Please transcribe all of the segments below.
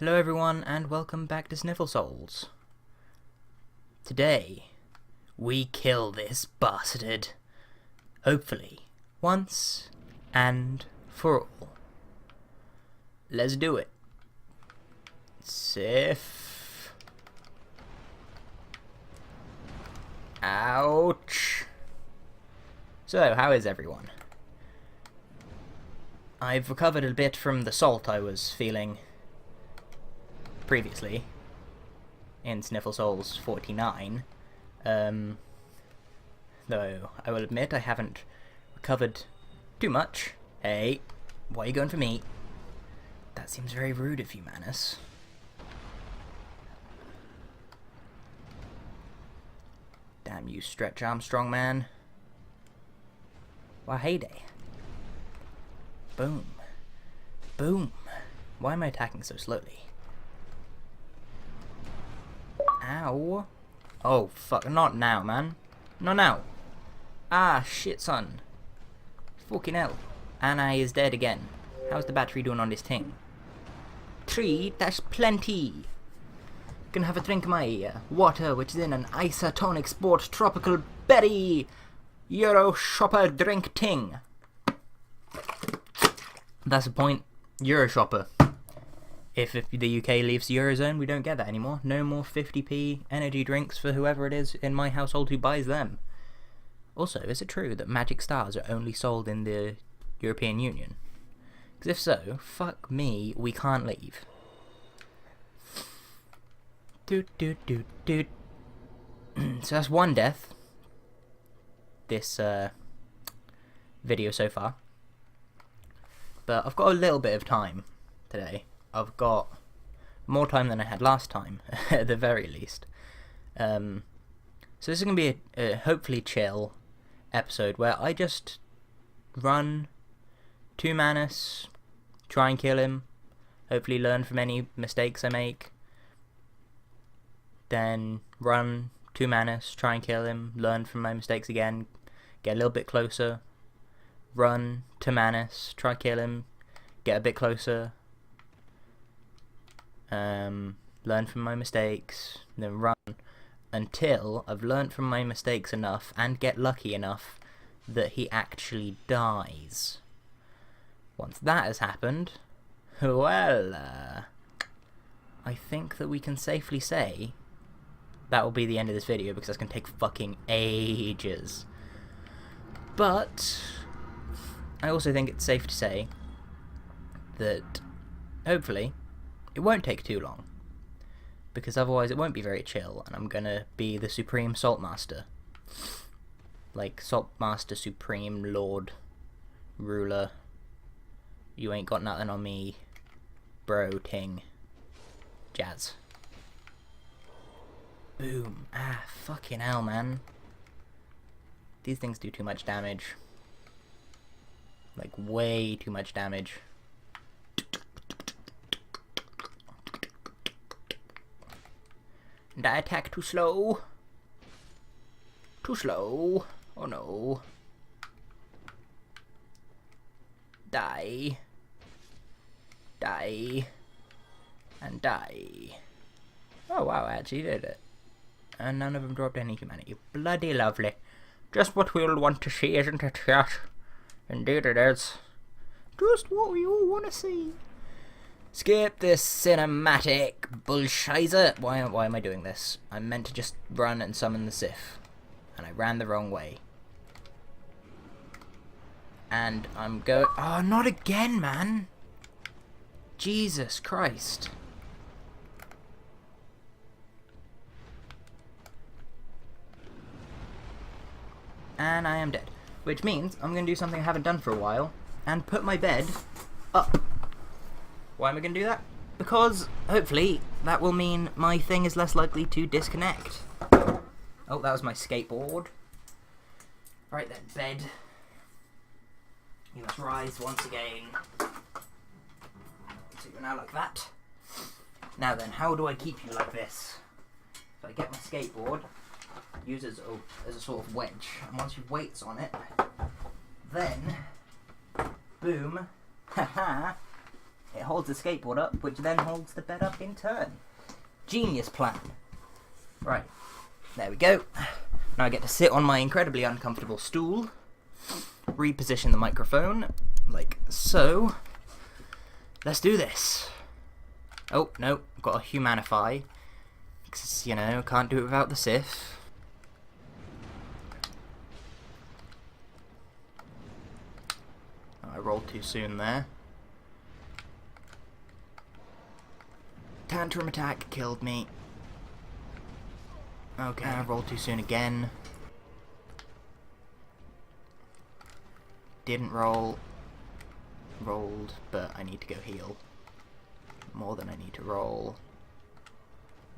Hello everyone and welcome back to Sniffle Souls. Today, we kill this bastard. Hopefully, once and for all. Let's do it. Sif. Ouch. So, how is everyone? I've recovered a bit from the salt I was feeling previously in Sniffle Souls 49, though I will admit I haven't recovered too much. Hey, why are you going for me? That seems very rude of you, Manus. Damn you, Stretch Armstrong man. Well, heyday. Boom. Boom. Why am I attacking so slowly? Ow. Oh, fuck. Not now, man. Not now. Ah, shit, son. Fucking hell. Anna is dead again. How's the battery doing on this thing? 3, that's plenty. Gonna have a drink of my water, which is in an isotonic sport tropical berry Euro shopper drink ting. That's the point. Euro shopper. If the UK leaves the Eurozone, we don't get that anymore. No more 50p energy drinks for whoever it is in my household who buys them. Also, is it true that magic stars are only sold in the European Union? Because if so, fuck me, we can't leave. Doot doot doot doot. So that's one death. This video so far. But I've got a little bit of time today. I've got more time than I had last time, at the very least. So this is going to be a hopefully chill episode where I just run to Manus, try and kill him, hopefully learn from any mistakes I make, then run to Manus, try and kill him, learn from my mistakes again, get a little bit closer, run to Manus, try kill him, get a bit closer, learn from my mistakes, then run until I've learned from my mistakes enough and get lucky enough that he actually dies. Once that has happened, well, I think that we can safely say that will be the end of this video, because that's going to take fucking ages. But I also think it's safe to say that hopefully it won't take too long, because otherwise it won't be very chill and I'm gonna be the Supreme Salt Master. Like Salt Master, Supreme, Lord, Ruler, you ain't got nothing on me, bro, ting, jazz. Boom. Ah, fucking hell, man. These things do too much damage. Like, way too much damage. Did I attack too slow? Too slow. Oh no. Die. Die. And die. Oh wow, I actually did it. And none of them dropped any humanity. Bloody lovely. Just what we'll want to see, isn't it, chat? Indeed it is. Just what we all want to see. Skip this cinematic bullshizer. Why am I doing this? I meant to just run and summon the Sif. And I ran the wrong way. And I'm going... Oh, not again, man! Jesus Christ. And I am dead. Which means I'm going to do something I haven't done for a while. And put my bed up. Why am I going to do that? Because, hopefully, that will mean my thing is less likely to disconnect. Oh, that was my skateboard. Right then, bed. You must rise once again. So you're now like that. Now then, how do I keep you like this? So I get my skateboard, use it as a sort of wedge, and once you've weights on it, then, boom, haha, It holds the skateboard up, which then holds the bed up in turn. Genius plan. Right, there we go. Now I get to sit on my incredibly uncomfortable stool, reposition the microphone, like so. Let's do this. Oh, no, got to humanify. Because, you know, can't do it without the Sif. Oh, I rolled too soon there. Tantrum attack killed me. Okay, I rolled too soon again. Didn't roll. Rolled, but I need to go heal. More than I need to roll.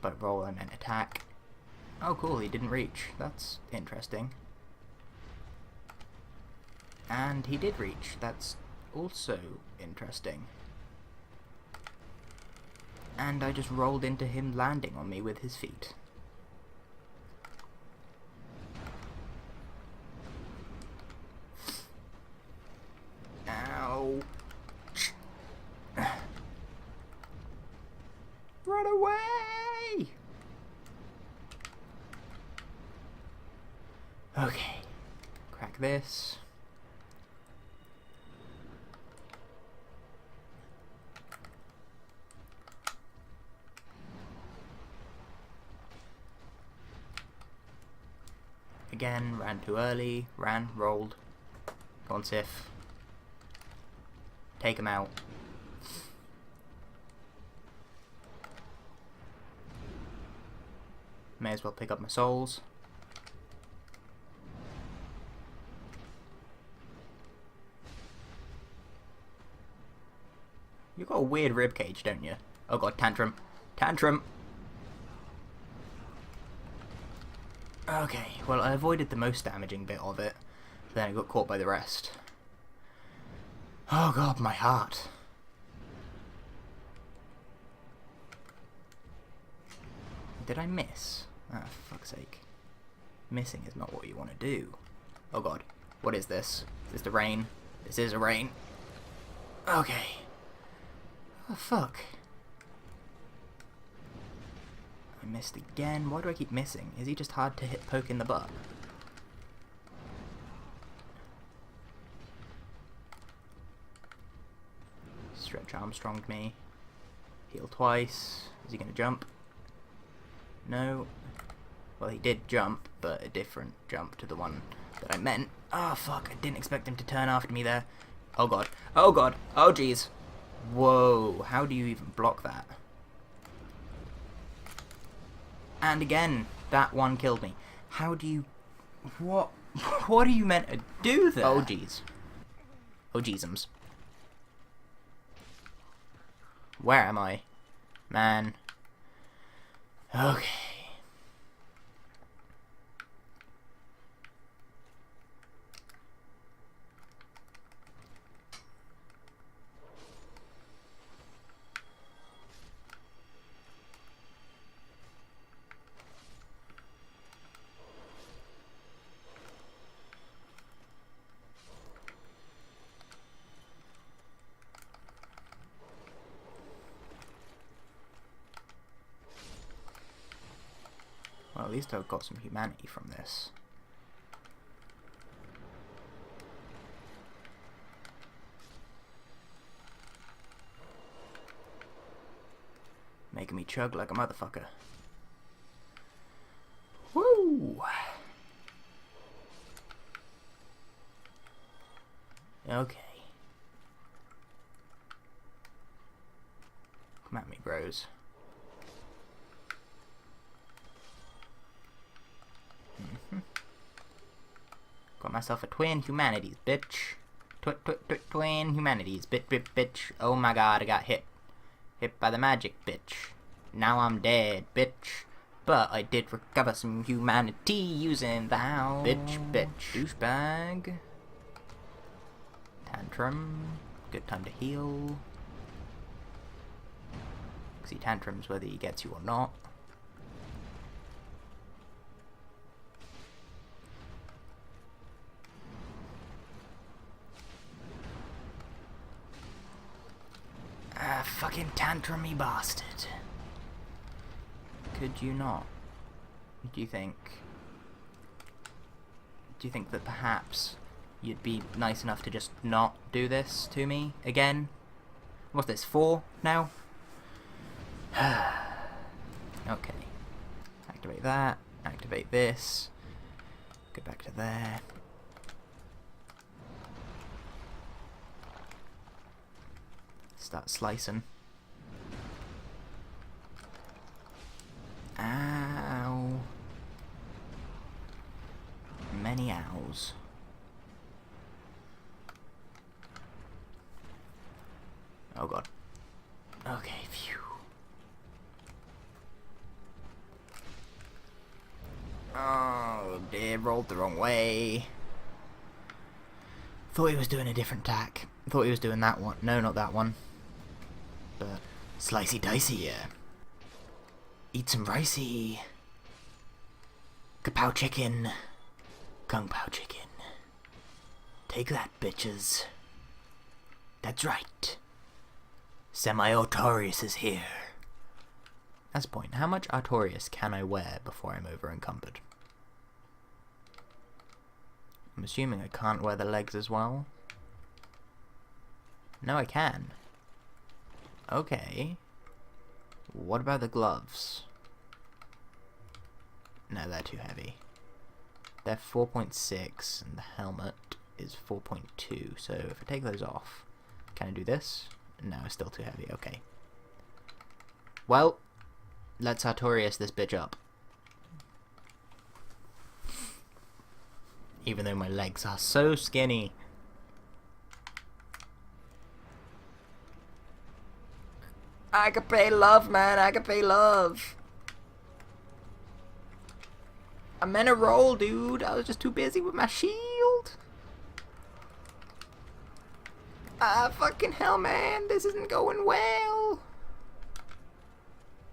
By roll I meant attack. Oh cool, he didn't reach. That's interesting. And he did reach. That's also interesting. And I just rolled into him landing on me with his feet. Ow. Run away! Okay. Crack this. Again, ran too early, rolled. Go on, Sif. Take him out. May as well pick up my souls. You got a weird ribcage, don't you? Oh god, tantrum. Tantrum! Okay, well I avoided the most damaging bit of it, but then I got caught by the rest. Oh god, my heart. Did I miss? Ah, for fuck's sake. Missing is not what you want to do. Oh god, what is this? Is this the rain? This is a rain. Okay. Oh fuck. I missed again. Why do I keep missing? Is he just hard to hit poke in the butt? Stretch Armstrong'd me. Heal twice. Is he gonna jump? No. Well, he did jump, but a different jump to the one that I meant. Oh fuck, I didn't expect him to turn after me there. Oh god. Oh god. Oh jeez. Whoa, how do you even block that? And again, that one killed me. How do you... What are you meant to do there? Oh jeez. Oh jeezums. Where am I? Man. Okay. Well, at least I've got some humanity from this. Making me chug like a motherfucker. Woo! Okay. Come at me, bros. Got myself a twin humanities, bitch. Twin humanities, bitch. Oh my god, I got hit. Hit by the magic, bitch. Now I'm dead, bitch. But I did recover some humanity using the house. Bitch. Douchebag. Tantrum. Good time to heal. Because he tantrums whether he gets you or not. tantrumy bastard. Could you not? Do you think that perhaps you'd be nice enough to just not do this to me again? What's this, 4 now? Okay. Activate that. Activate this. Go back to there. Start slicing. Ow. Many owls. Oh god. Okay, phew. Oh dear, rolled the wrong way. Thought he was doing a different tack. Thought he was doing that one. No, not that one. But slicey dicey, yeah. Eat some ricey. Kapow chicken. Kung pao chicken. Take that, bitches. That's right. Semi-Artorius is here. That's the point. How much Artorius can I wear before I'm over encumbered? I'm assuming I can't wear the legs as well. No, I can. Okay. What about the gloves? No, they're too heavy. They're 4.6 and the helmet is 4.2. So if I take those off, can I do this? No, it's still too heavy. Okay. Well, let's Artorius this bitch up. Even though my legs are so skinny. Agape love, man. Agape love. I meant to roll, dude. I was just too busy with my shield. Ah, fucking hell, man. This isn't going well.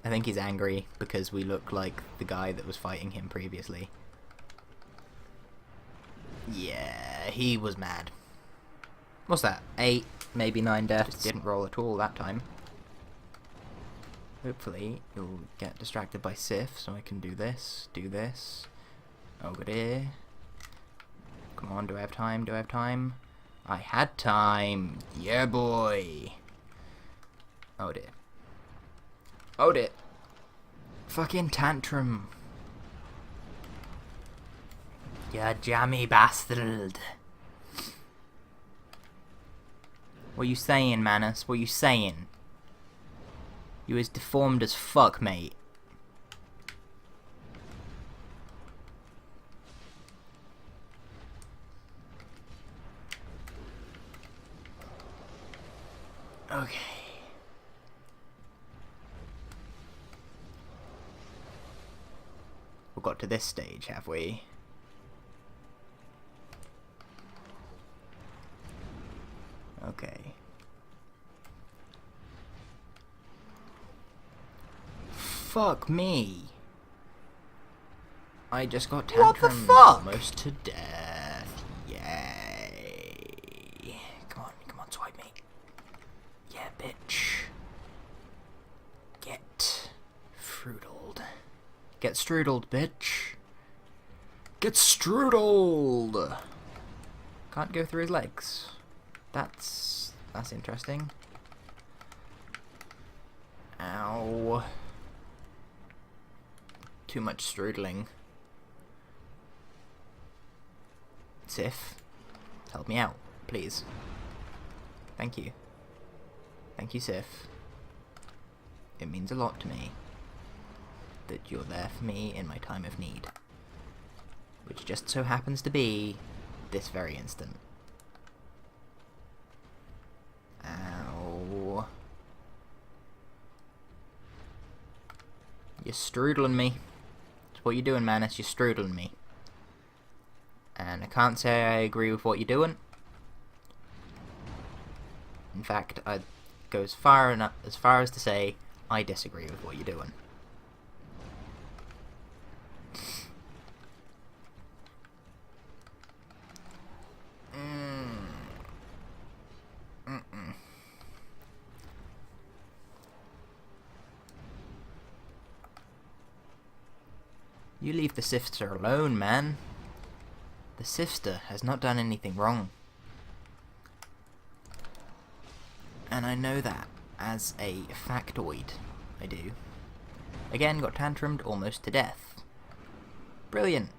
I think he's angry because we look like the guy that was fighting him previously. Yeah, he was mad. What's that? 8, maybe 9 deaths. Didn't roll at all that time. Hopefully, you'll get distracted by Sif, so I can do this, Oh, good here. Come on, do I have time? Do I have time? I had time. Yeah, boy. Oh, dear. Oh, dear. Fucking tantrum. You jammy bastard. What you saying, Manus? What you saying? You is deformed as fuck, mate. Okay. We got to this stage, have we? Okay. Fuck me. I just got tantrum almost to death. Yay. Come on, swipe me. Yeah, bitch. Get fruitled. Get strudled, bitch. Get strudled. Can't go through his legs. That's interesting. Ow. Too much strudling. Sif, help me out, please. Thank you. Thank you, Sif. It means a lot to me that you're there for me in my time of need. Which just so happens to be this very instant. Ow. You're strudling me. That's what you're doing, Manus. You're strudling me. And I can't say I agree with what you're doing. In fact, I'd go as far as to say I disagree with what you're doing. You leave the sifter alone, man. The sifter has not done anything wrong. And I know that as a factoid. I do. Again, got tantrumed almost to death. Brilliant.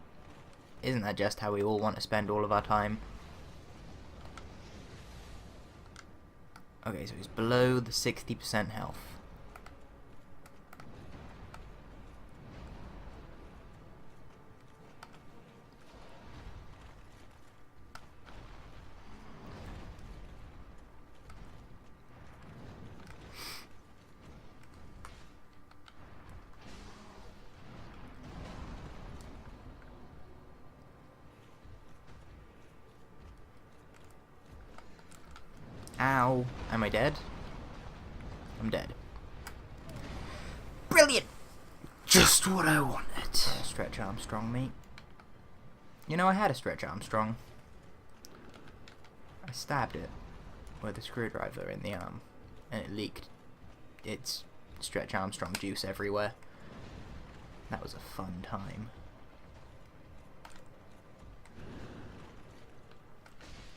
Isn't that just how we all want to spend all of our time? Okay, so he's below the 60% health. Ow. Am I dead? I'm dead. Brilliant! Just what I wanted. Stretch Armstrong, mate. You know, I had a Stretch Armstrong. I stabbed it with a screwdriver in the arm, and it leaked its Stretch Armstrong juice everywhere. That was a fun time.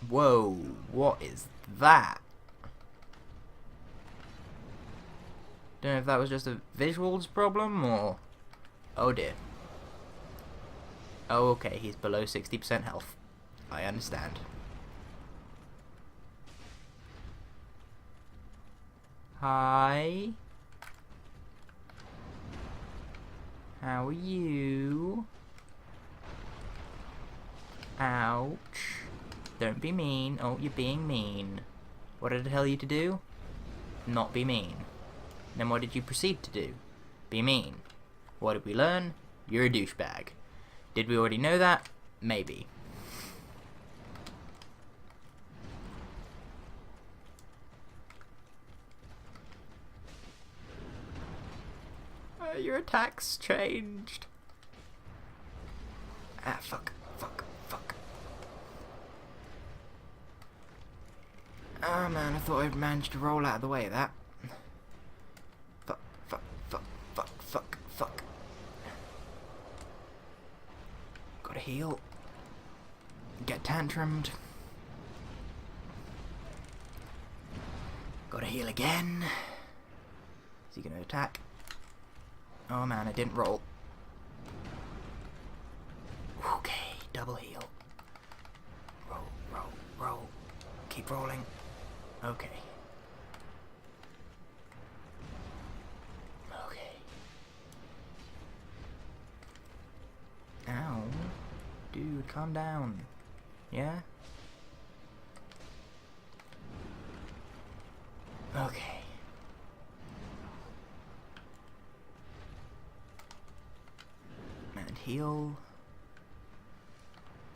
Whoa, what is that? Don't know if that was just a visuals problem or... Oh dear. Oh, okay, he's below 60% health. I understand. Hi. How are you? Ouch. Don't be mean. Oh, you're being mean. What did I tell you to do? Not be mean. Then what did you proceed to do? Be mean. What did we learn? You're a douchebag. Did we already know that? Maybe. Your attack's changed. Ah, fuck. Oh man, I thought I'd managed to roll out of the way of that. Fuck. Gotta heal. Get tantrumed. Gotta heal again. Is he gonna attack? Oh man, I didn't roll. Okay, double heal. Roll. Keep rolling. Okay. Ow. Dude, calm down. Yeah? Okay. And heal.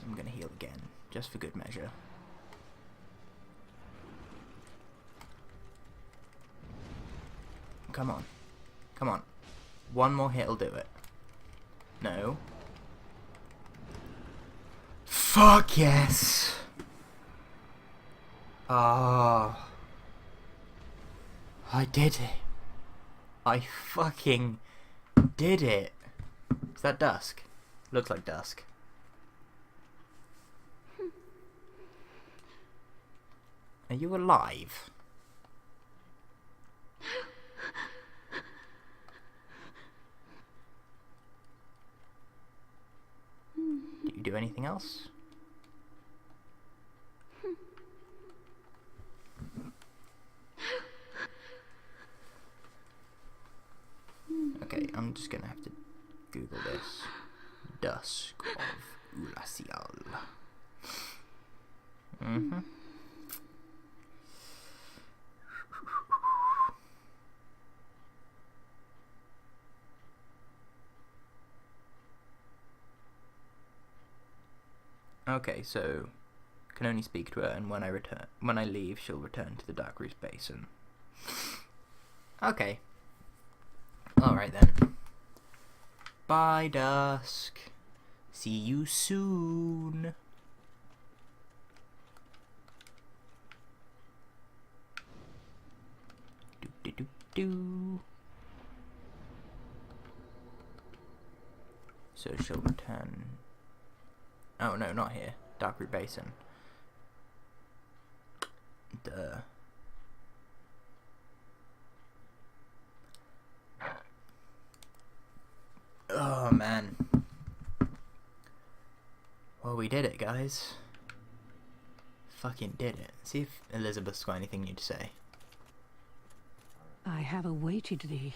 I'm gonna heal again, just for good measure. Come on. One more hit'll do it. No. Fuck yes! Ah. I did it. I fucking did it. Is that dusk? Looks like dusk. Are you alive? Do you do anything else? Okay, I'm just gonna have to Google this. Dusk of Ulasial. Okay, so can only speak to her, and when I leave, she'll return to the Dark Roost Basin. Okay. Alright then. Bye, Dusk. See you soon. So she'll return... Oh no, not here. Darkroot Basin. Duh. Oh man. Well, we did it, guys. Fucking did it. See if Elizabeth's got anything new to say. I have awaited thee.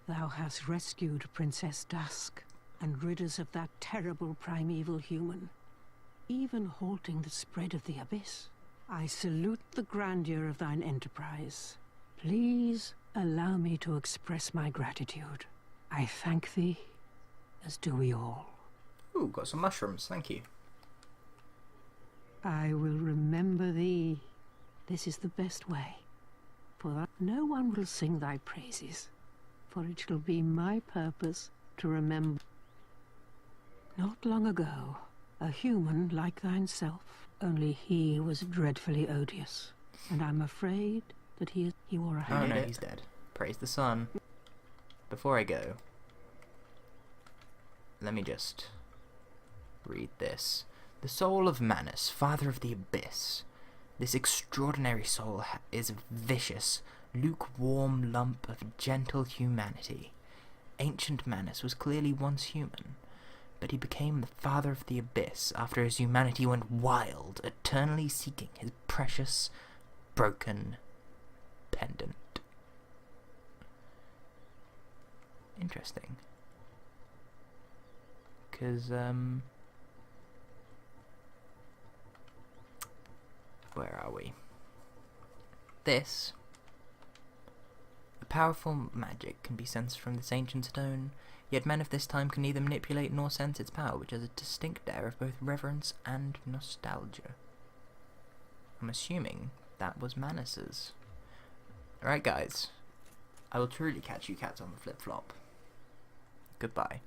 Thou hast rescued Princess Dusk and rid us of that terrible primeval human, even halting the spread of the abyss. I salute the grandeur of thine enterprise. Please allow me to express my gratitude. I thank thee, as do we all. Ooh, got some mushrooms, thank you. I will remember thee. This is the best way. For that no one will sing thy praises, for it shall be my purpose to remember. Not long ago, a human like thyself, only he was dreadfully odious, and I'm afraid that he wore a hat. Oh no, he's dead. Praise the sun. Before I go, let me just read this. The soul of Manus, father of the abyss. This extraordinary soul is a vicious, lukewarm lump of gentle humanity. Ancient Manus was clearly once human, but he became the father of the abyss after his humanity went wild, eternally seeking his precious, broken pendant. Interesting. 'Cause, where are we? This. A powerful magic can be sensed from this ancient stone, yet men of this time can neither manipulate nor sense its power, which has a distinct air of both reverence and nostalgia. I'm assuming that was Manus's. Alright guys, I will truly catch you cats on the flip-flop. Goodbye.